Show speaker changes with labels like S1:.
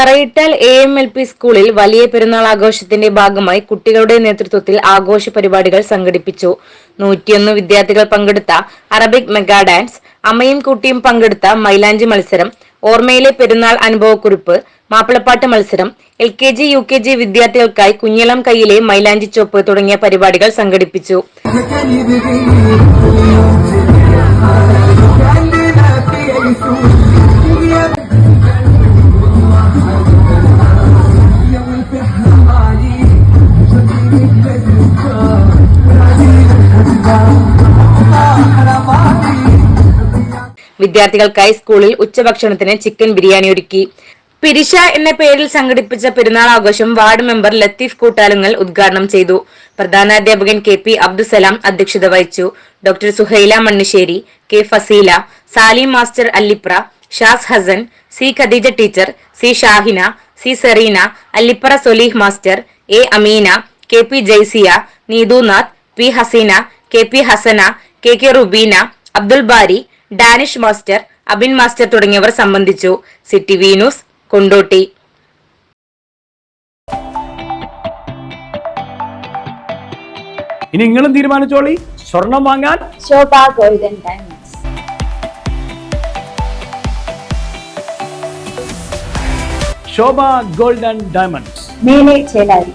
S1: പറയിട്ടാൽ AMLP സ്കൂളിൽ വലിയ പെരുന്നാൾ ആഘോഷത്തിന്റെ ഭാഗമായി കുട്ടികളുടെ നേതൃത്വത്തിൽ ആഘോഷ പരിപാടികൾ സംഘടിപ്പിച്ചു. 101 വിദ്യാർത്ഥികൾ പങ്കെടുത്ത അറബിക് മെഗാ ഡാൻസ്, അമ്മയും കുട്ടിയും പങ്കെടുത്ത മൈലാഞ്ചി മത്സരം, ഓർമ്മയിലെ പെരുന്നാൾ അനുഭവക്കുറിപ്പ്, മാപ്പിളപ്പാട്ട് മത്സരം, LKG UKG വിദ്യാർത്ഥികൾക്കായി കുഞ്ഞിളം കൈയിലെ മൈലാഞ്ചി ചോപ്പ് തുടങ്ങിയ പരിപാടികൾ സംഘടിപ്പിച്ചു. വിദ്യാർത്ഥികൾക്കായി സ്കൂളിൽ ഉച്ചഭക്ഷണത്തിന് ചിക്കൻ ബിരിയാണി ഒരുക്കി. പിരിശ എന്ന പേരിൽ സംഘടിപ്പിച്ച പെരുന്നാൾ ആഘോഷം വാർഡ് മെമ്പർ ലത്തീഫ് കൂട്ടാലുങ്ങൽ ഉദ്ഘാടനം ചെയ്തു. പ്രധാനാധ്യാപകൻ KP അബ്ദുസലാം അധ്യക്ഷത വഹിച്ചു. Doctor Suhaila Manniserry, K Fazeela, Salim master Allipra, Shaz Hasan, C Khadeeja teacher, C Shahina, C Sereena, Allipra Solih master, A Ameena, KP Jaisiya, Neethunath, P Haseena, KP Hasana, KK Rubeena, Abdul Bari, Danish master, Abin master തുടങ്ങിയവർ സംബന്ധിച്ചു. CTV news, Kondotty.
S2: ഇനി നിങ്ങളും തീരുമാനിച്ചോളി, സ്വർണം വാങ്ങാൻ
S3: Shobha golden diamonds.
S2: Shobha golden diamonds,
S3: Mele Chelari.